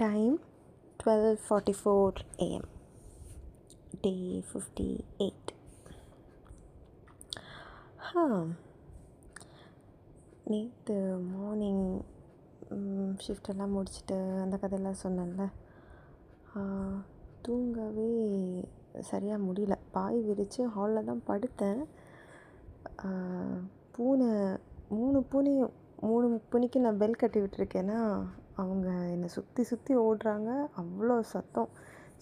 Time 12:44 AM. Day 58. நேற்று morning ஷிஃப்டெல்லாம் முடிச்சுட்டு அந்த கதையெல்லாம் சொன்னேன்ல. தூங்கவே சரியாக முடியல. பாய் விரித்து ஹாலில் தான் படுத்தேன். பூனை 3 பூனைக்கு நான் பெல் கட்டி விட்டுருக்கேன்னா அவங்க என்னை சுற்றி சுற்றி ஓடுறாங்க. அவ்வளோ சத்தம்.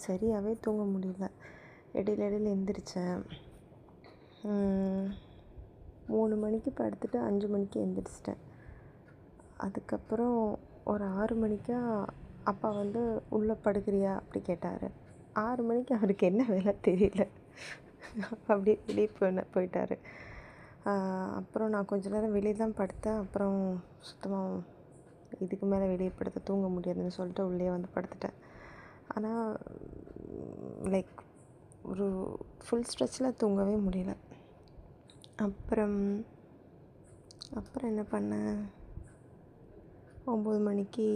சரியாகவே தூங்க முடியல. இடையில எந்திரிச்சேன். 3 மணிக்கு படுத்துட்டு 5 மணிக்கு எந்திரிச்சிட்டேன். அதுக்கப்புறம் ஒரு 6 மணிக்கா அப்பா வந்து உள்ளே படுக்கிறியா அப்படி கேட்டார். 6 மணிக்கு அவருக்கு என்ன வேலை தெரியல. அப்படியே வெளியே போயிட்டார். அப்புறம் நான் கொஞ்ச நேரம் வெளியே தான் படுத்தேன். அப்புறம் சுத்தமாக இதுக்கு மேலே வெளியே படுத்து தூங்க முடியாதுன்னு சொல்லிட்டு உள்ளே வந்து படுத்துட்டேன். ஆனால் லைக் ஒரு ஃபுல் ஸ்ட்ரெச்சில் தூங்கவே முடியல. அப்புறம் என்ன பண்ணேன், 9 மணிக்கு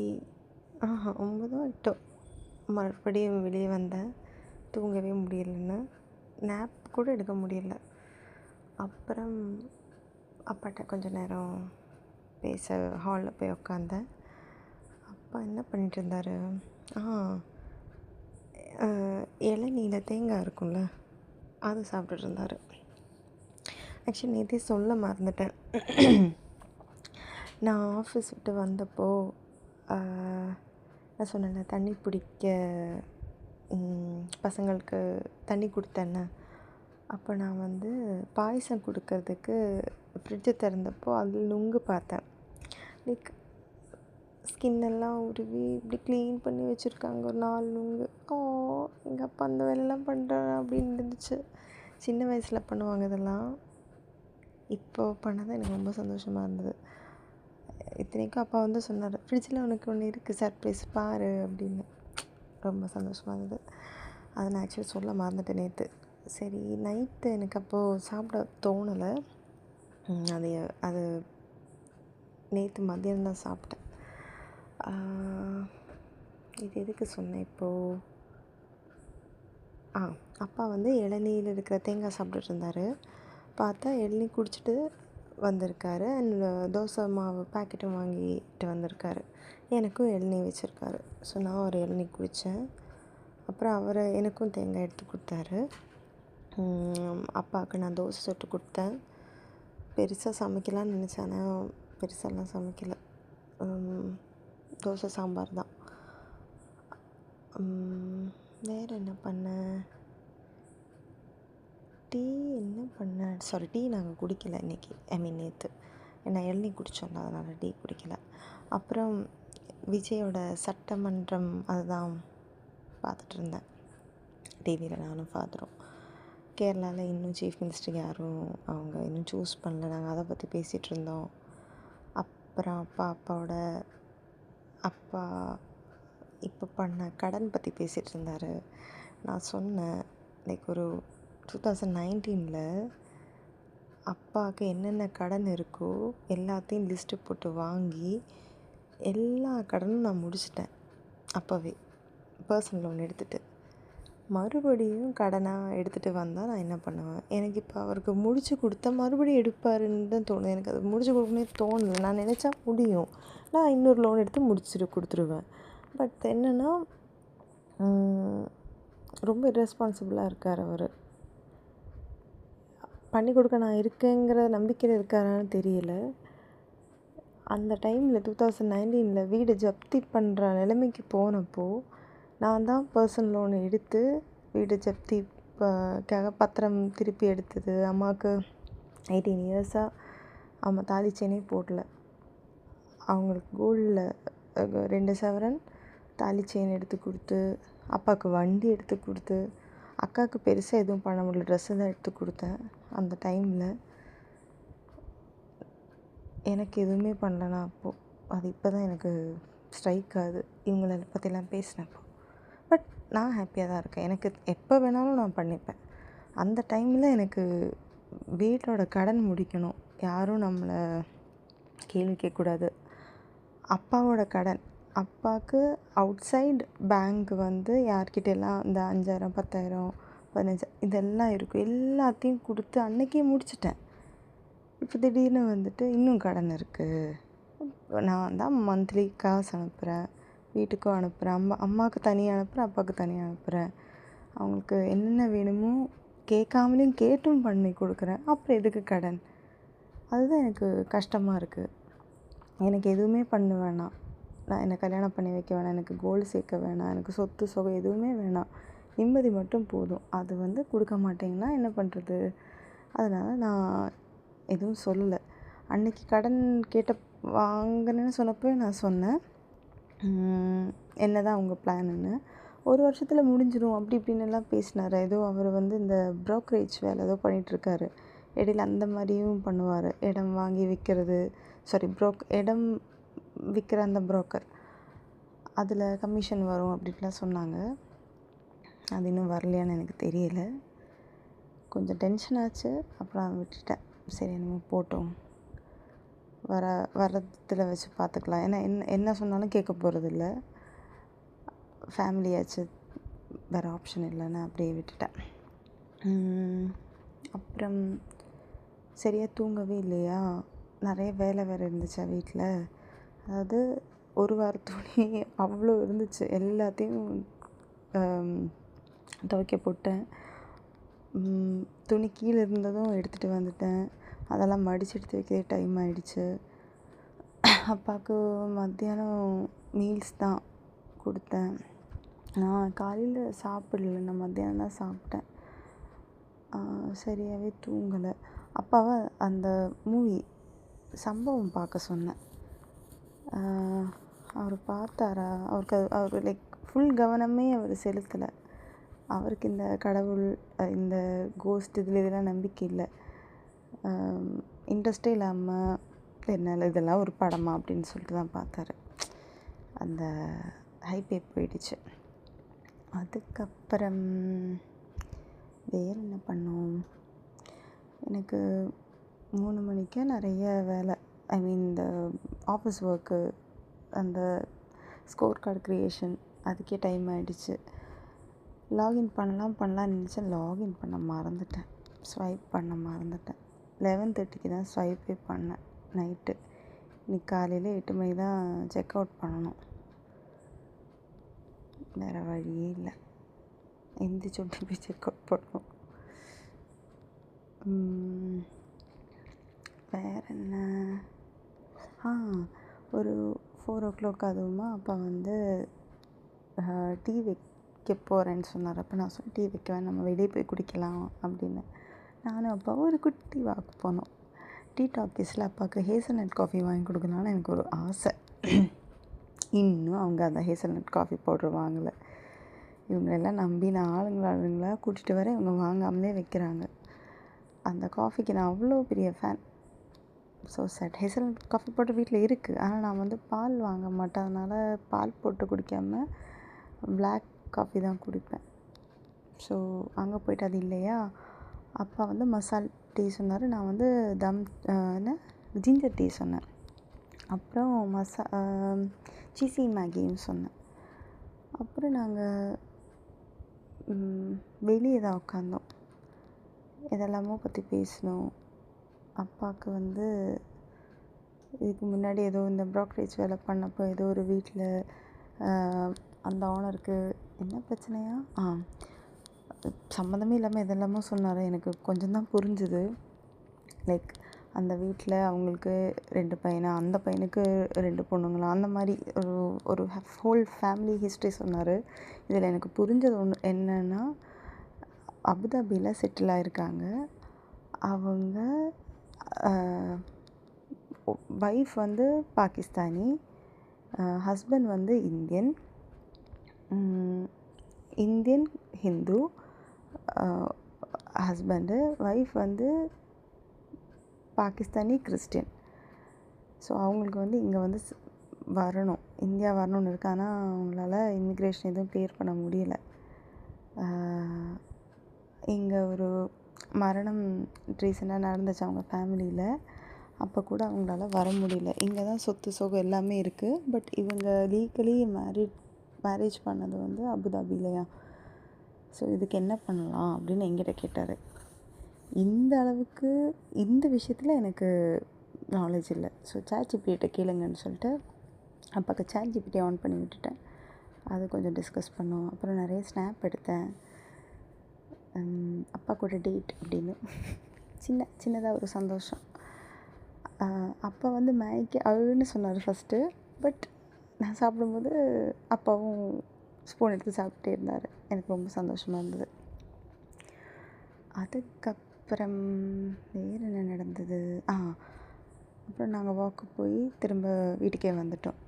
9 8 மறுபடியும் வெளியே வந்தேன். தூங்கவே முடியலன்னு நேப் கூட எடுக்க முடியல. அப்புறம் அப்பாட்ட கொஞ்சம் நேரம் பேச ஹாலில் போய் உட்காந்தேன். அப்பா என்ன பண்ணிகிட்டு இருந்தார், இளநீல தேங்காய் இருக்கும்ல அது சாப்பிட்டுட்டு இருந்தார். ஆக்சுவலி நேற்றே சொல்ல மறந்துட்டேன். நான் ஆஃபீஸ் விட்டு வந்தப்போ நான் சொன்னேன்ல தண்ணி பிடிக்க பசங்களுக்கு தண்ணி கொடுத்தேன்னு. அப்போ நான் வந்து பாயசம் கொடுக்கறதுக்கு ஃப்ரிட்ஜை திறந்தப்போ அதில் நுங்கு பார்த்தேன். லைக் ஸ்கின்னெல்லாம் உருவி இப்படி க்ளீன் பண்ணி வச்சுருக்காங்க. ஒரு 4 நுங்கு. எங்கள் அப்பா அந்த வேலையெல்லாம் பண்ணுறாரு அப்படின்னு இருந்துச்சு. சின்ன வயசில் பண்ணுவாங்க இதெல்லாம். இப்போ பண்ணது எனக்கு ரொம்ப சந்தோஷமாக இருந்தது. இத்தனைக்கும் அப்பா வந்து சொன்னார், ஃப்ரிட்ஜில் உனக்கு ஒன்று இருக்குது சர்ப்ரைஸ் பாரு அப்படின்னு. ரொம்ப சந்தோஷமாக இருந்தது. அதை நான் ஆக்சுவலி சொல்ல மறந்துட்டேன் நேற்று. சரி, நைட்டு எனக்கு அப்போது சாப்பிட தோணலை. அது நேற்று மதியம் தான் சாப்பிட்டேன். இது எதுக்கு சொன்னேன் இப்போது, அப்பா வந்து இளநீர் இருக்கிற தேங்காய் சாப்பிட்டுட்டு இருந்தார். பார்த்தா இளநீர் குடிச்சிட்டு வந்திருக்காரு. அண்ட் தோசை மாவு பேக்கெட்டும் வாங்கிட்டு வந்திருக்காரு. எனக்கும் இளநீர் வச்சுருக்காரு. ஸோ நான் ஒரு இளநீர் குடித்தேன். அப்புறம் எனக்கும் தேங்காய் எடுத்து கொடுத்தாரு. அப்பாவுக்கு நான் தோசை சுட்டு கொடுத்தேன். பெருசாக சமைக்கலான்னு நினச்சேன், ஆனால் பெருசாலாம் சமைக்கலை. தோசை சாம்பார் தான். வேறு என்ன பண்ணேன், டீ நாங்கள் குடிக்கலை இன்றைக்கி. நேற்று நான் இளநீர் குடித்தோம்ல, அதனால் டீ குடிக்கலை. அப்புறம் விஜயோட சட்டமன்றம் அதுதான் பார்த்துட்டு இருந்தேன் டிவியில். நானும் ஃபாதரும் கேரளாவில் இன்னும் சீஃப் மினிஸ்டர் யாரும் அவங்க இன்னும் சூஸ் பண்ணல. நாங்கள் அதை பற்றி பேசிகிட்டு இருந்தோம். அப்புறம் அப்பா இப்போ பண்ண கடன் பற்றி பேசிகிட்டு இருந்தார். நான் சொன்னேன், லைக் ஒரு 2019 அப்பாவுக்கு என்னென்ன கடன் இருக்கோ எல்லாத்தையும் லிஸ்ட்டு போட்டு வாங்கி எல்லா கடனும் நான் முடிச்சிட்டேன். அப்போவே பர்சனல் லோன் எடுத்துகிட்டு மறுபடியும் கடனாக எடுத்துகிட்டு வந்தால் நான் என்ன பண்ணுவேன். எனக்கு இப்போ அவருக்கு முடிச்சு கொடுத்தா மறுபடியும் எடுப்பாருன்னு தான் தோணுது. எனக்கு அது முடிச்சு கொடுக்கணும்னே தோணலை. நான் நினச்சா முடியும், நான் இன்னொரு லோன் எடுத்து கொடுத்துருவேன். பட் என்னென்னா ரொம்ப இர்ரெஸ்பான்சிபிளாக இருக்கார் அவர். பண்ணி கொடுக்க நான் இருக்கேங்கிற நம்பிக்கையில் இருக்காரான்னு தெரியல. அந்த டைமில் 2019 வீடு ஜப்தி பண்ணுற நிலைமைக்கு போனப்போ நான் தான் பர்சனல் லோன் எடுத்து வீடு ஜப்திக்காக பத்திரம் திருப்பி எடுத்தது. அம்மாவுக்கு 18 இயர்ஸாக அம்மா தாலி செயினே போடல. அவங்களுக்கு கோல்டில் 2 சவரன் தாலி செயின் எடுத்து கொடுத்து, அப்பாவுக்கு வண்டி எடுத்து கொடுத்து, அக்காவுக்கு பெருசாக எதுவும் பண்ண முடியல, ட்ரெஸ்ஸு தான் எடுத்து கொடுத்தேன். அந்த டைமில் எனக்கு எதுவுமே பண்ணலனா அப்போது அது இப்போ தான் எனக்கு ஸ்ட்ரைக் ஆகுது இவங்கள பற்றிலாம் பேசினப்போ. பட் நான் ஹாப்பியாக தான் இருக்கேன். எனக்கு எப்போ வேணாலும் நான் பண்ணிப்பேன். அந்த டைமில் எனக்கு வீட்டோட கடன் முடிக்கணும், யாரும் நம்மளை கேள்வி கேட்கக்கூடாது. அப்பாவோட கடன் அப்பாவுக்கு அவுட் சைடு பேங்க் வந்து யார்கிட்டலாம் இந்த 5000 10,000 15 இதெல்லாம் இருக்கும். எல்லாத்தையும் கொடுத்து அன்னைக்கே முடிச்சிட்டேன். இப்போ திடீர்னு வந்துட்டு இன்னும் கடன் இருக்குது. நான் தான் மந்த்லி காசு அனுப்புகிறேன், வீட்டுக்கும் அனுப்புகிறேன், அம்மாவுக்கு தனியாக அனுப்புகிறேன், அப்பாவுக்கு தனியாக அனுப்புகிறேன். அவங்களுக்கு என்னென்ன வேணுமோ கேட்காமலையும் கேட்டும் பண்ணி கொடுக்குறேன். அப்புறம் எதுக்கு கடன்? அதுதான் எனக்கு கஷ்டமாக இருக்குது. எனக்கு எதுவுமே பண்ண வேணாம், நான் என்னை கல்யாணம் பண்ணி வைக்க வேணாம், எனக்கு கோல்டு சேர்க்க வேணாம், எனக்கு சொத்து சுகம் எதுவுமே வேணாம், நிம்மதி மட்டும் போதும். அது வந்து கொடுக்க மாட்டேங்கன்னா என்ன பண்ணுறது? அதனால் நான் எதுவும் சொல்லலை. அன்றைக்கி கடன் வாங்கினேன்னு சொன்னப்போ நான் சொன்னேன் என்ன தான் உங்கள் பிளானுன்னு. 1 வருஷத்தில் முடிஞ்சிடும் அப்படி இப்படின்னு எல்லாம் பேசினார். ஏதோ அவர் வந்து இந்த ப்ரோக்கரேஜ் வேலை ஏதோ பண்ணிகிட்ருக்காரு. இடையில அந்த மாதிரியும் பண்ணுவார். இடம் வாங்கி விற்கிறது, இடம் விற்கிற அந்த புரோக்கர், அதில் கமிஷன் வரும் அப்படின்லாம் சொன்னாங்க. அது இன்னும் வரலையான்னு எனக்கு தெரியல. கொஞ்சம் டென்ஷன் ஆச்சு. அப்புறம் விட்டுட்டேன். சரி என்னமோ போட்டோம், வரத்தில் வச்சு பார்த்துக்கலாம். ஏன்னா என்ன சொன்னாலும் கேட்க போகிறதில்ல, ஃபேமிலியாச்சு, வேறு ஆப்ஷன் இல்லைன்னு அப்படியே விட்டுட்டேன். அப்புறம் சரியாக தூங்கவே இல்லையா, நிறைய வேலை வேறு இருந்துச்சா வீட்டில். அதாவது ஒரு வார துணி அவ்வளோ இருந்துச்சு. எல்லாத்தையும் துவைக்க போட்டேன். துணி கீழே இருந்ததும் எடுத்துகிட்டு வந்துட்டேன். அதெல்லாம் மடித்து எடுத்து வைக்கவே டைம் ஆகிடுச்சு. அப்பாவுக்கு மத்தியானம் மீல்ஸ் தான் கொடுத்தேன். நான் காலையில் சாப்பிடல, நான் மத்தியானம் தான் சாப்பிட்டேன். சரியாகவே தூங்கலை. அப்பாவை அந்த மூவி சம்பவம் பார்க்க சொன்னேன். அவர் பார்த்தாரா? அவர் லைக் ஃபுல் கவனமே அவர் செலுத்தலை. அவருக்கு இந்த கடவுள், இந்த கோஸ்ட் இதெல்லாம் நம்பிக்கை இல்லை. இன்ட்ரெஸ்டே இல்லாமல் என்னால் இதெல்லாம் ஒரு படமா அப்படின்னு சொல்லிட்டு தான் பார்த்தாரு. அந்த ஹைப்பே போயிடுச்சு. அதுக்கப்புறம் வேறு என்ன பண்ணோம்? எனக்கு 3 மணிக்கே நிறைய வேலை, ஐ மீன் இந்த ஆஃபீஸ் ஒர்க்கு, அந்த ஸ்கோர் கார்டு க்ரியேஷன், அதுக்கே டைம் ஆகிடுச்சு. லாகின் பண்ணலாம்னு நினச்சேன். லாகின் பண்ண மறந்துட்டேன், ஸ்வைப் பண்ண மறந்துட்டேன். 11:30க்கு தான் ஸ்வைப்பே பண்ணேன் நைட்டு. இன்னைக்கு காலையில் 8 மணி தான் செக் அவுட் பண்ணணும். வேறு வழியே இல்லை, எந்திரிச்சு போய் செக் அவுட் பண்ணணும். வேறு என்ன? ஒரு 4 o'clock அதுவுமா அப்பா வந்து டீ வைக்க போகிறேன்னு சொன்னார். அப்போ நான் சொன்னேன், டீ வைக்க வேணாம், நம்ம வெளியே போய் குடிக்கலாம் அப்படின்னு. நானும் அப்பாவும் ஒரு குட்டி வாக்கு போனோம். டீ டாக்கீஸில் அப்பாவுக்கு ஹேசல்நட் காஃபி வாங்கி கொடுக்கலான்னு எனக்கு ஒரு ஆசை. இன்னும் அவங்க அந்த ஹேசல்நட் காஃபி பவுடர் வாங்கலை. இவங்களெல்லாம் நம்பி நான் ஆளுங்களா கூட்டிகிட்டு வர இவங்க வாங்காமலே வைக்கிறாங்க. அந்த காஃபிக்கு நான் அவ்வளோ பெரிய fan. So sad. Hazelnut coffee powder வீட்டில் இருக்குது, ஆனால் நான் வந்து பால் வாங்க மாட்டேன். அதனால் பால் போட்டு குடிக்காமல் பிளாக் காஃபி தான் குடிப்பேன். ஸோ அங்கே போய்ட்டு அது இல்லையா, அப்பா வந்து மசால் டீ சொன்னார். நான் வந்து ஜிஞ்சர் டீ சொன்னேன். அப்புறம் சீசி மேகின்னு சொன்னேன். அப்புறம் நாங்கள் வெளியே தான் உட்காந்தோம், இதெல்லாமோ பற்றி பேசினோம். அப்பாவுக்கு வந்து இதுக்கு முன்னாடி ஏதோ இந்த ப்ரோக்கரேஜ் வேலை பண்ணப்போ ஏதோ ஒரு வீட்டில் அந்த ஓனருக்கு என்ன பிரச்சனையா, சம்மந்தமே இல்லாமல் இதெல்லாமோ சொன்னார். எனக்கு கொஞ்சம் தான் புரிஞ்சுது. லைக் அந்த வீட்டில் அவங்களுக்கு 2 பையனா, அந்த பையனுக்கு 2 பொண்ணுங்களா, அந்த மாதிரி ஒரு ஹோல் ஃபேமிலி ஹிஸ்ட்ரி சொன்னார். இதில் எனக்கு புரிஞ்சது ஒன்று என்னென்னா, அபுதாபியில் செட்டில் ஆகிருக்காங்க. அவங்க ஒய்ஃப் வந்து பாகிஸ்தானி, ஹஸ்பண்ட் வந்து இந்தியன் ஹிந்து ஹஸ்பண்டு, ஒய்ஃப் வந்து பாகிஸ்தானி கிறிஸ்டியன். ஸோ அவங்களுக்கு வந்து இங்கே வந்து வரணும், இந்தியா வரணும்னு இருக்கு. ஆனால் அவங்களால இமிக்ரேஷன் எதுவும் கிளியர் பண்ண முடியலை. இங்கே ஒரு மரணம் ரீசெண்டாக நடந்துச்சு அவங்க ஃபேமிலியில். அப்போ கூட அவங்களால வர முடியல. இங்கே தான் சொத்து சுகம் எல்லாமே இருக்குது. பட் இவங்க லீகலி மேரேஜ் பண்ணது வந்து அபுதாபிலையா. ஸோ இதுக்கு என்ன பண்ணலாம் அப்படின்னு என்கிட்ட கேட்டார். இந்த அளவுக்கு இந்த விஷயத்தில் எனக்கு நாலேஜ் இல்லை. ஸோ ChatGPT கேளுங்கன்னு சொல்லிட்டு அப்பாவுக்கு ChatGPT ஆன் பண்ணி விட்டுட்டேன். அது கொஞ்சம் டிஸ்கஸ் பண்ணோம். அப்புறம் நிறைய ஸ்னாப் எடுத்தேன். அப்பா கூட டேட் அப்படின்னு சின்னதாக ஒரு சந்தோஷம். அப்பா வந்து மேகிக்கு அழுன்னு சொன்னார் ஃபஸ்ட்டு. பட் நான் சாப்பிடும்போது அப்பாவும் ஸ்பூன் எடுத்து சாப்பிட்டே இருந்தார். எனக்கு ரொம்ப சந்தோஷமாக இருந்தது. அதுக்கப்புறம் வேறு என்ன நடந்தது? அப்புறம் நாங்கள் வாக்கு போய் திரும்ப வீட்டுக்கே வந்துட்டோம்.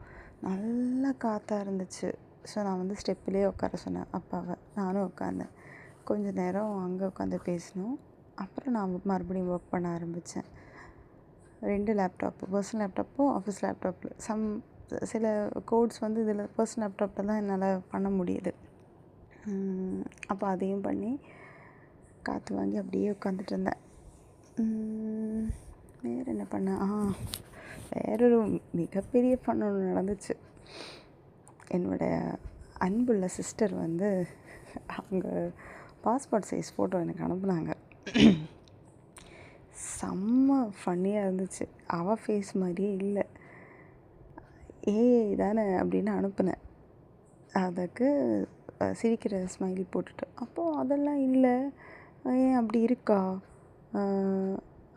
நல்லா காற்றா இருந்துச்சு. ஸோ நான் வந்து ஸ்டெப்பிலே உட்கார சொன்னேன் அப்பாவை. நானும் உட்காந்தேன். கொஞ்சம் நேரம் அங்கே உட்காந்து பேசினோம். அப்புறம் நான் மறுபடியும் ஒர்க் பண்ண ஆரம்பித்தேன். 2 லேப்டாப்பு, பர்சனல் லேப்டாப்பும் ஆஃபீஸ் லேப்டாப்பில் சில கோட்ஸ் வந்து இதில் பர்சனல் லேப்டாப்பில் தான் என்னால் பண்ண முடியுது. அப்போ அதையும் பண்ணி காற்று வாங்கி அப்படியே உட்காந்துட்டு இருந்தேன். வேறு என்ன பண்ணேன்? வேறொரு மிகப்பெரிய ஃபன் ஒன்று நடந்துச்சு. என்னோடய அன்புள்ள சிஸ்டர் வந்து அவங்க பாஸ்போர்ட் சைஸ் ஃபோட்டோ எனக்கு அனுப்புனாங்க. செம்ம ஃபன்னியாக இருந்துச்சு. அவள் ஃபேஸ் மாதிரியே இல்லை. தானே அப்படின்னு அனுப்புனேன். அதுக்கு சிரிக்கிற ஸ்மைலி போட்டுட்டு, அப்போது அதெல்லாம் இல்லை, ஏன் அப்படி இருக்கா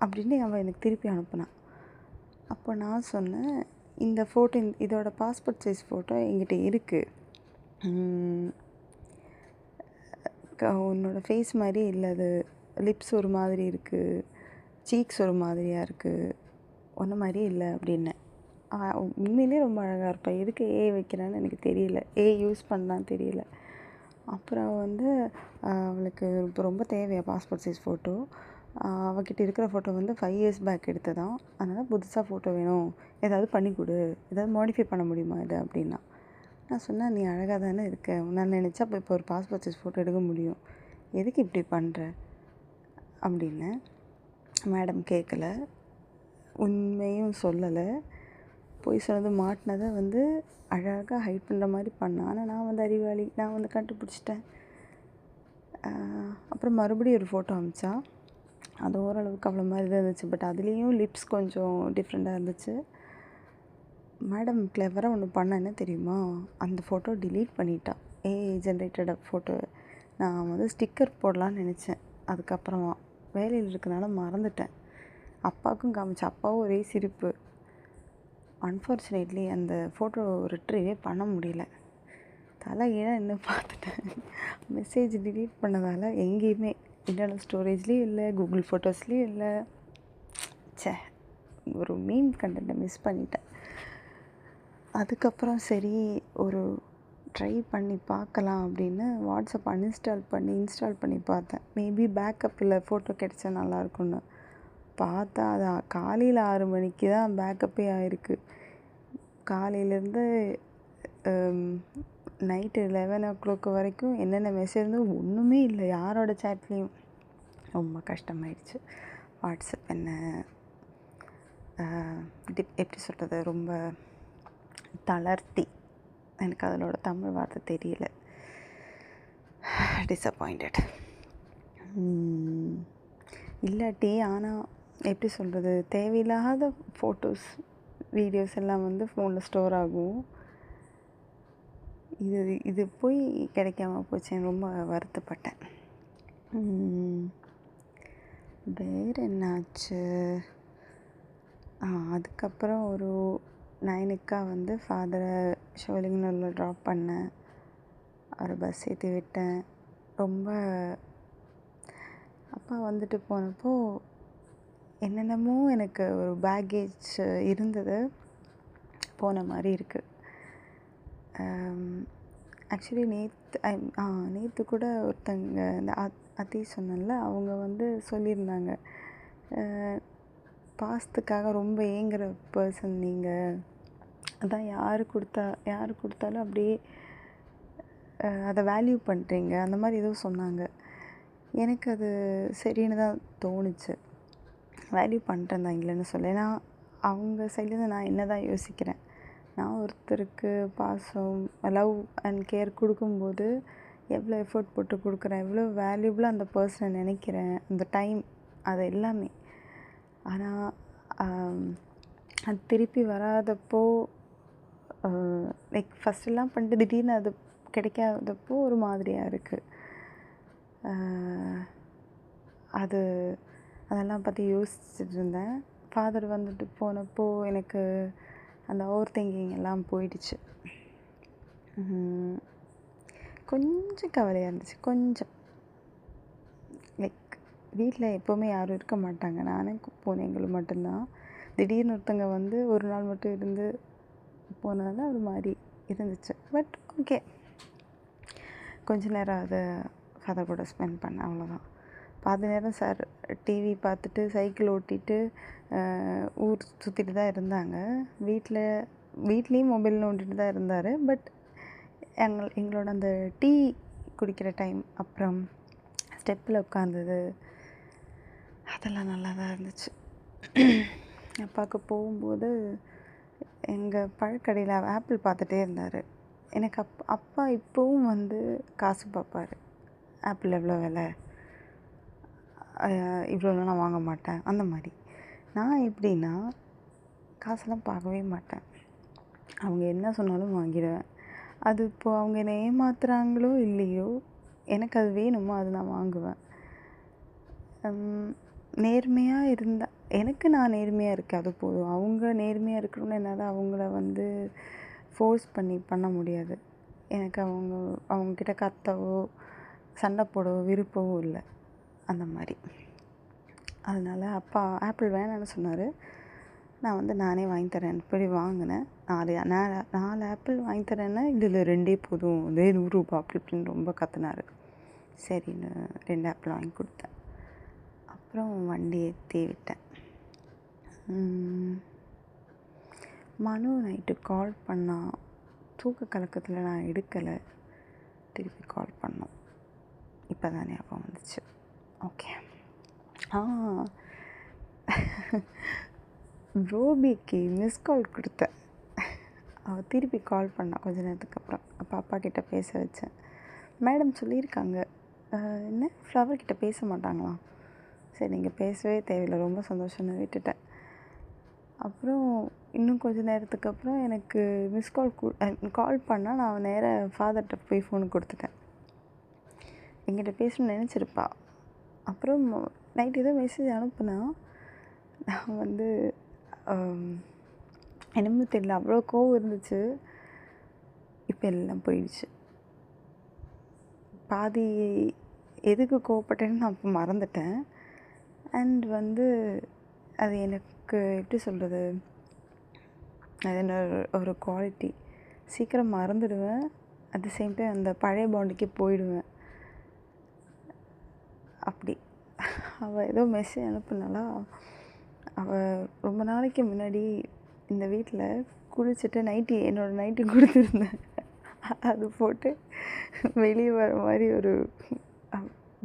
அப்படின்னு அவள் எனக்கு திருப்பி அனுப்புனான். அப்போ நான் சொன்னேன், இந்த ஃபோட்டோ இதோட பாஸ்போர்ட் சைஸ் ஃபோட்டோ என்கிட்ட இருக்குது. உன்னோட ஃபேஸ் மாதிரி இல்லை, அது லிப்ஸ் ஒரு மாதிரி இருக்குது, சீக்ஸ் ஒரு மாதிரியாக இருக்குது, ஒன்றை மாதிரியே இல்லை அப்படின்னேன். உண்மையிலே ரொம்ப அழகாக இருப்பாள். எதுக்கு வைக்கிறான்னு எனக்கு தெரியல. யூஸ் பண்ணலான்னு தெரியல. அப்புறம் வந்து அவளுக்கு இப்போ ரொம்ப தேவையா பாஸ்போர்ட் சைஸ் ஃபோட்டோ. அவகிட்ட இருக்கிற ஃபோட்டோ வந்து 5 years பேக் எடுத்ததான். அதனால் புதுசாக ஃபோட்டோ வேணும், ஏதாவது பண்ணி கொடு, ஏதாவது மாடிஃபை பண்ண முடியுமா இது அப்படின்னா. நான் சொன்னேன், நீ அழகாக தானே இருக்க, நான் நினச்சா இப்போ ஒரு பாஸ்போர்ட் சைஸ் ஃபோட்டோ எடுக்க முடியும், எதுக்கு இப்படி பண்ணுற அப்படின்னு. மேடம் கேட்கல, உண்மையும் சொல்லலை, போய் சொன்னது மாட்டினதை வந்து அழகாக ஹைட் பண்ணுற மாதிரி பண்ணேன். ஆனால் நான் வந்து அறிவாளி, நான் வந்து கண்டுபிடிச்சிட்டேன். அப்புறம் மறுபடியும் ஒரு ஃபோட்டோ அனுப்பிச்சா. அது ஓரளவுக்கு அவ்வளோ மாதிரி தான் இருந்துச்சு. பட் அதுலேயும் லிப்ஸ் கொஞ்சம் டிஃப்ரெண்ட்டாக இருந்துச்சு. மேடம் கிளவராக ஒன்று பண்ண என்ன தெரியுமா, அந்த ஃபோட்டோ டிலீட் பண்ணிட்டா. Generated photo. நான் வந்து ஸ்டிக்கர் போடலான்னு நினச்சேன். அதுக்கப்புறமா வேலையில் இருக்கனால மறந்துட்டேன். அப்பாவுக்கும் காமிச்சேன். அப்பாவும் ஒரே சிரிப்பு. அன்ஃபார்ச்சுனேட்லி அந்த ஃபோட்டோ ரிட்ரீவே பண்ண முடியல. தலைகீழாக இன்னும் பார்த்துட்டேன். மெசேஜ் டிலீட் பண்ணதால் எங்கேயுமே இன்டர்னல் ஸ்டோரேஜ்லேயும் இல்லை, கூகுள் ஃபோட்டோஸ்லேயும் இல்லை. ஒரு மீம் கண்டென்ட்டை மிஸ் பண்ணிட்டேன். அதுக்கப்புறம் சரி ஒரு ட்ரை பண்ணி பார்க்கலாம் அப்படின்னு வாட்ஸ்அப் இன்ஸ்டால் பண்ணி பார்த்தேன். மேபி பேக்கப்பில் ஃபோட்டோ கிடச்சா நல்லாயிருக்குன்னு பார்த்தா அது காலையில் 6 மணிக்கு தான் பேக்கப்பே ஆகிருக்கு. காலையிலேருந்து நைட்டு 11 o'clock வரைக்கும் என்னென்ன மெசேஜ் இருந்தோ ஒன்றுமே இல்லை யாரோட சேட்லேயும். ரொம்ப கஷ்டமாயிடுச்சு. வாட்ஸ்அப் என்ன எப்படி சொல்கிறது, ரொம்ப தளர்த்தி, எனக்கு அதனோட தமிழ் வார்த்தை தெரியல, டிஸப்பாயிண்டட். இல்லாட்டி ஆனால் எப்படி சொல்கிறது, தேவையில்லாத ஃபோட்டோஸ் வீடியோஸ் எல்லாம் வந்து ஃபோனில் ஸ்டோர் ஆகும். இது போய் கிடைக்காம போச்சேன்னு ரொம்ப வருத்தப்பட்டேன். வேறு என்னாச்சு? அதுக்கப்புறம் ஒரு 9 வந்து ஃபாதரை ஷோலிங்கரில் ட்ராப் பண்ணேன். அவரை பஸ் ஏற்றி விட்டேன். ரொம்ப அப்பா வந்துட்டு போனப்போ என்னென்னமோ எனக்கு ஒரு பேக்கேஜ் இருந்தது போன மாதிரி இருக்குது. ஆக்சுவலி நேற்று கூட ஒருத்தங்க இந்த அத்தி சொன்னேன்ல, அவங்க வந்து சொல்லியிருந்தாங்க, பாசத்துக்காக ரொம்ப ஏங்குற பர்சன் நீங்கள், அதான் யார் கொடுத்தாலும் அப்படியே அதை வேல்யூ பண்ணுறீங்க, அந்த மாதிரி ஏதோ சொன்னாங்க. எனக்கு அது சரின்னு தான் தோணுச்சு. வேல்யூ பண்ணுறேன் தான், இல்லைன்னு சொல்ல. ஏன்னா அவங்க சைட்லேருந்து நான் என்ன தான் யோசிக்கிறேன், நான் ஒருத்தருக்கு பாசம், லவ் அண்ட் கேர் கொடுக்கும்போது எவ்வளோ எஃபோர்ட் போட்டு கொடுக்குறேன், எவ்வளோ வேல்யூபிளாக அந்த பர்சனை நினைக்கிறேன், அந்த டைம், அது எல்லாமே. ஆனால் அது திருப்பி வராதப்போ, லைக் ஃபஸ்ட்டெல்லாம் பண்ணிட்டு திடீர்னு அது கிடைக்காதப்போ ஒரு மாதிரியாக இருக்குது. அதெல்லாம் பற்றி யோசிச்சுட்டு இருந்தேன். ஃபாதர் வந்துட்டு போனப்போ எனக்கு அந்த ஓவர் திங்கிங் எல்லாம் போயிடுச்சு. கொஞ்சம் கவலையாக இருந்துச்சு. கொஞ்சம் லைக் வீட்டில் எப்போவுமே யாரும் இருக்க மாட்டாங்க, நானே பூனைங்களும் மட்டும்தான். திடீர்னு ஒருத்தங்க வந்து ஒரு நாள் மட்டும் இருந்து போனதால ஒரு மாதிரி இருந்துச்சு. பட் ஓகே, கொஞ்ச நேரம் அதை ஃபாதர் கூட ஸ்பெண்ட் பண்ணேன், அவ்வளோதான். பாதி நேரம் சார் டிவி பார்த்துட்டு சைக்கிள் ஓட்டிகிட்டு ஊர் சுற்றிட்டு தான் இருந்தாங்க. வீட்லேயும் மொபைல் நோண்டிட்டு தான் இருந்தார். பட் எங்களோட அந்த டீ குடிக்கிற டைம், அப்புறம் ஸ்டெப்பில் உட்காந்தது, அதெல்லாம் நல்லா தான் இருந்துச்சு. அப்பாவுக்கு போகும்போது எங்கள் பழக்கடையில் ஆப்பிள் பார்த்துட்டே இருந்தார். எனக்கு அப்பா இப்போவும் வந்து காசு பார்ப்பார். ஆப்பிள் எவ்வளோ விலை, இவ்வளோலாம் நான் வாங்க மாட்டேன், அந்த மாதிரி. நான் எப்படின்னா காசெல்லாம் பார்க்கவே மாட்டேன், அவங்க என்ன சொன்னாலும் வாங்கிடுவேன். அது இப்போது அவங்க என்னை ஏமாத்துறாங்களோ இல்லையோ, எனக்கு அது வேணுமோ அது நான் வாங்குவேன். நேர்மையாக இருந்தால், எனக்கு நான் நேர்மையாக இருக்கேன், அது போதும். அவங்க நேர்மையாக இருக்கணும்னு என்னால் அவங்கள வந்து ஃபோர்ஸ் பண்ண முடியாது. எனக்கு அவங்கக்கிட்ட கத்தவோ சண்டை போடவோ விருப்பமும் இல்லை, அந்த மாதிரி. அதனால் அப்பா ஆப்பிள் வேணான்னு சொன்னார். நான் வந்து நானே வாங்கி தரேன் போய் வாங்கினேன். 4 ஆப்பிள் வாங்கி தரேன்னா, இதில் 2 போதும், இதே 100 ரூபா அப்படி இப்படின்னு ரொம்ப கத்துனார். சரின்னு 2 ஆப்பிள் வாங்கி கொடுத்தேன். அப்புறம் வண்டி ஏற்றி விட்டேன். மனு நைட்டு கால் பண்ணால், தூக்க கலக்கத்தில் நான் எடுக்கலை. திருப்பி கால் பண்ணோம், இப்போ தான் ஞாபகம் வந்துச்சு. ஓகே, ரோபிக்கு மிஸ் கால் கொடுத்தேன். அவள் திருப்பி கால் பண்ணாள் கொஞ்ச நேரத்துக்கு அப்புறம். அப்போ அப்பா கிட்ட பேச வச்சேன். மேடம் சொல்லியிருக்காங்க, என்ன ஃப்ளவர் கிட்ட பேச மாட்டாங்களாம். சரி, நீங்கள் பேசவே தேவையில்லை, ரொம்ப சந்தோஷம்னு விட்டுட்டேன். அப்புறம் இன்னும் கொஞ்சம் நேரத்துக்கு அப்புறம் எனக்கு மிஸ் கால் பண்ணால் நான் நேராக ஃபாதர்கிட்ட போய் ஃபோன் கொடுத்துட்டேன். என்கிட்ட பேசணும்னு நினச்சிருப்பா. அப்புறம் நைட் ஏதோ மெசேஜ் அனுப்புனா, நான் வந்து என்னமோ தெரியல, அவ்வளோ கோவம் இருந்துச்சு. இப்போ எல்லாம் போயிடுச்சு. பாதி எதுக்கு கோவப்பட்டேன்னு நான் அப்போ மறந்துட்டேன். அண்ட் வந்து அது எனக்கு எப்படி சொல்கிறது, அது என்ன ஒரு குவாலிட்டி, சீக்கிரம் மறந்துடுவேன். அட் த சேம் டைம் அந்த பழைய பாண்டுக்கே போயிடுவேன். அப்படி அவள் ஏதோ மெசேஜ் அனுப்புனாலா, அவள் ரொம்ப நாளைக்கு முன்னாடி இந்த வீட்டில் குளிச்சுட்டு என்னோடய நைட்டி கொடுத்துருந்தேன். அது போட்டு வெளியே வர மாதிரி ஒரு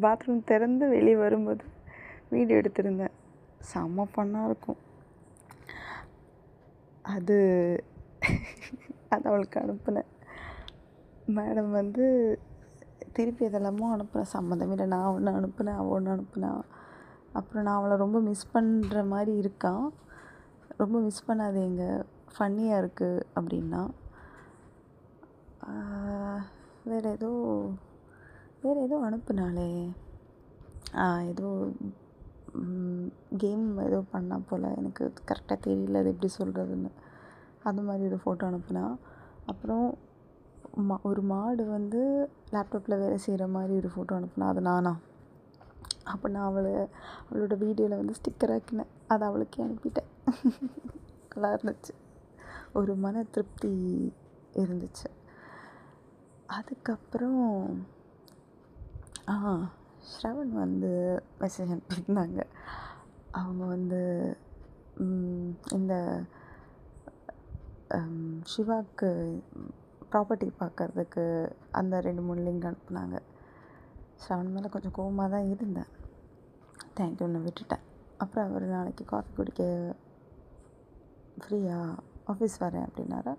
பாத்ரூம் திறந்து வெளியே வரும்போது வீடியோ எடுத்திருந்தேன். செம்ம ஃபன்னாக இருக்கும். அது அவளுக்கு அனுப்புனேன். மேடம் வந்து திருப்பி இதெல்லாமோ அனுப்புனேன், சம்மந்தமே இல்லை. நான் ஒன்று அனுப்புனேன், அவள் ஒன்று அனுப்புனா. அப்புறம் நான் அவளை ரொம்ப மிஸ் பண்ணுற மாதிரி இருக்கான், ரொம்ப மிஸ் பண்ணாதீங்க, ஃபன்னியாக இருக்குது அப்படின்னா. வேறு ஏதோ அனுப்புனாலே, ஏதோ கேம் ஏதோ பண்ணா போல், எனக்கு கரெக்டாக தெரியல அது எப்படி சொல்கிறதுன்னு. அது மாதிரி ஒரு ஃபோட்டோ அனுப்புனா. அப்புறம் ஒரு மாடு வந்து லேப்டாப்பில் வேலை செய்கிற மாதிரி ஒரு ஃபோட்டோ அனுப்புனா. அது நானா? அப்போ நான் அவளோட வீடியோவில் வந்து ஸ்டிக்கர் ஆக்கினேன், அதை அவளுக்கே அனுப்பிட்டேன். நல்லா இருந்துச்சு, ஒரு மன திருப்தி இருந்துச்சு. அதுக்கப்புறம் ஸ்ரவன் வந்து மெசேஜ் அனுப்பியிருந்தாங்க. அவங்க வந்து இந்த சிவாவுக்கு ப்ராப்பர்ட்டி பார்க்கறதுக்கு அந்த 2-3 லிங்க் அனுப்புனாங்க. ஸ்ரவன் மேலே கொஞ்சம் கோவமாக தான் இருந்தேன், தேங்க்யூன்னு விட்டுட்டேன். அப்புறம் அவர் நாளைக்கு காஃபி குடிக்க ஃப்ரீயா, ஆஃபீஸ் வரேன் அப்படின்னாரா.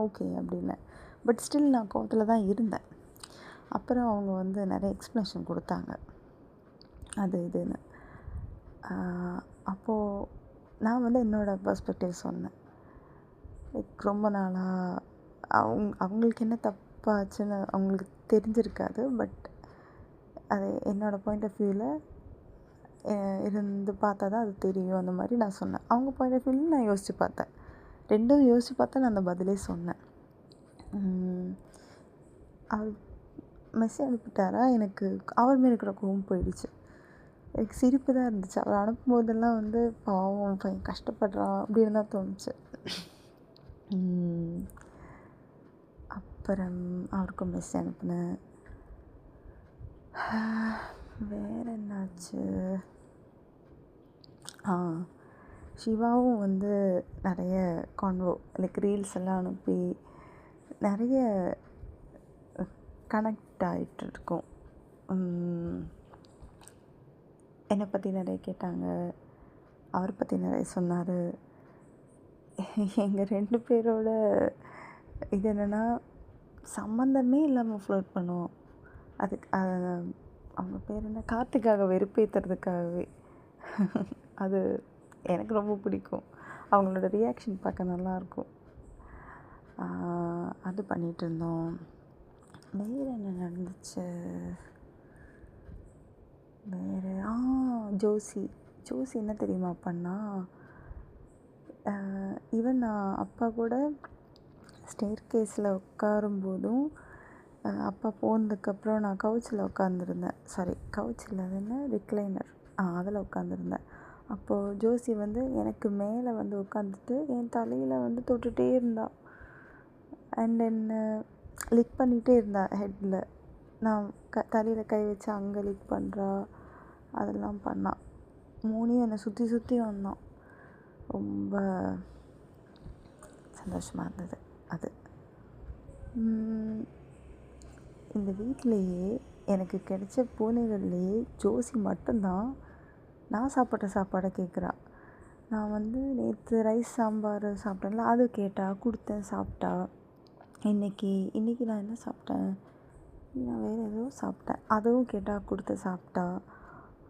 ஓகே அப்படின்னேன். பட் ஸ்டில் நான் கோவத்தில் தான் இருந்தேன். அப்புறம் அவங்க வந்து நிறைய எக்ஸ்ப்ளனேஷன் கொடுத்தாங்க, அது இதுன்னு. அப்போது நான் வந்து என்னோடய பெர்ஸ்பெக்டிவ் சொன்னேன். லைக் ரொம்ப நாளாக அவங்களுக்கு என்ன தப்பாச்சுன்னு அவங்களுக்கு தெரிஞ்சிருக்காது. பட் அது என்னோடய பாயிண்ட் ஆஃப் வியூவில் இருந்து பார்த்தா தான் அது தெரியும். அந்த மாதிரி நான் சொன்னேன். அவங்க பாயிண்ட் ஆஃப் வியூவில் நான் யோசித்து பார்த்தேன். ரெண்டும் யோசித்து பார்த்தா நான் அந்த பதிலே சொன்னேன். அவர் மெசேஜ் அனுப்பிட்டாரா, எனக்கு அவர் மேலே இருக்கிற கோவம் போயிடுச்சு. எனக்கு சிரிப்பு தான் இருந்துச்சு. அவர் அனுப்பும்போதெல்லாம் வந்து பாவம் பையன் கஷ்டப்படுறான் அப்படின்னு தான் தோணுச்சு. அப்புறம் அவருக்கும் மெசேஜ் அனுப்பினேன். வேறு என்னாச்சு, சிவாவும் வந்து நிறைய கான்வோ லைக் ரீல்ஸ் எல்லாம் அனுப்பி நிறைய கனெக்ட் ஆகிட்டுருக்கோம். என்னை பற்றி நிறைய கேட்டாங்க, அவரை பற்றி நிறைய சொன்னார். எங்கள் 2 பேரோட இது என்னென்னா, சம்மந்தமே இல்லாமல் ஃப்ளோட் பண்ணுவோம். அதுக்கு அவங்க பேர் என்ன, கார்த்திக்காக வெறுப்பேற்றுறதுக்காகவே. அது எனக்கு ரொம்ப பிடிக்கும். அவங்களோட ரியாக்ஷன் பார்க்க நல்லாயிருக்கும். அது பண்ணிகிட்டு இருந்தோம். வேறு என்ன நடந்துச்சு, வேறு ஜோசி என்ன தெரியுமா பண்ணா, ஈவன் நான் அப்பா கூட ஸ்டேர் கேஸில் உட்காரும்போதும் அப்பா போனதுக்கப்புறம் நான் கவுச்சில் உட்காந்துருந்தேன். கவுச்சில் அது என்ன, ரிக்ளைனர், அதில் உட்காந்துருந்தேன். அப்போது ஜோசி வந்து எனக்கு மேலே வந்து உட்காந்துட்டு என் தலையில் வந்து தொட்டுகிட்டே இருந்தா. அண்ட் என்ன லிக் பண்ணிகிட்டே இருந்தா ஹெட்டில். நான் தலையில் கை வச்சு அங்கே லிக் பண்ணுறா, அதெல்லாம் பண்ணான். மூணையும் என்னை சுற்றி சுற்றி வந்தான். ரொம்ப சந்தோஷமாக இருந்தது அது. இந்த வீட்டிலையே எனக்கு கிடைச்ச பூனைகள்லேயே ஜோசி மட்டும்தான் நான் சாப்பிட்ட சாப்பாடை கேட்குறா. நான் வந்து நேற்று ரைஸ் சாம்பார் சாப்பிட்டேன்ல, அது கேட்டால் கொடுத்தேன், சாப்பிட்டா. இன்றைக்கி நான் என்ன சாப்பிட்டேன், நான் வேறு ஏதோ சாப்பிட்டேன், அதுவும் கேட்டால் கொடுத்த சாப்பிட்டா.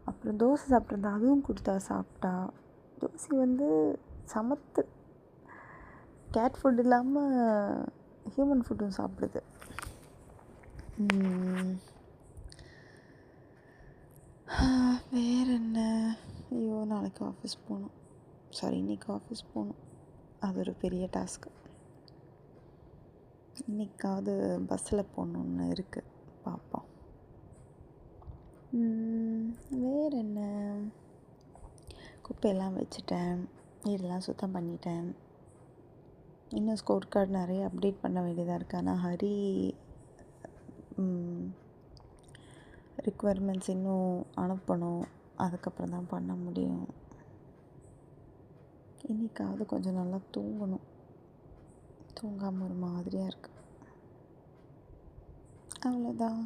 அப்புறம் தோசை சாப்பிட்ருந்தேன், அதுவும் கொடுத்தா சாப்பிட்டா. ஜோசி வந்து சமத்து. கேட் ஃபுட் இல்லாமல் ஹியூமன் ஃபுட்டும் சாப்பிடுது. வேறு என்ன, ஐயோ நாளைக்கு ஆஃபீஸ் போகணும். இன்றைக்கி ஆஃபீஸ் போகணும். அது ஒரு பெரிய டாஸ்க்கு. இன்றைக்காவது பஸ்ஸில் போகணுன்னு இருக்குது, பார்ப்போம். வேறு என்ன, குப்பையெல்லாம் வச்சுட்டேன், வீடெல்லாம் சுத்தம் பண்ணிட்டேன். இன்னும் ஸ்கோர் கார்டு நிறைய அப்டேட் பண்ண வேண்டியதாக இருக்குது. ஆனால் ஹரி ரிக்குவயர்மெண்ட்ஸ் இன்னும் அனுப்பணும், அதுக்கப்புறம் தான் பண்ண முடியும். இன்றைக்காவது கொஞ்சம் நல்லா தூங்கணும். தூங்காமல் ஒரு மாதிரியாக இருக்குது. அவ்வளோதான்.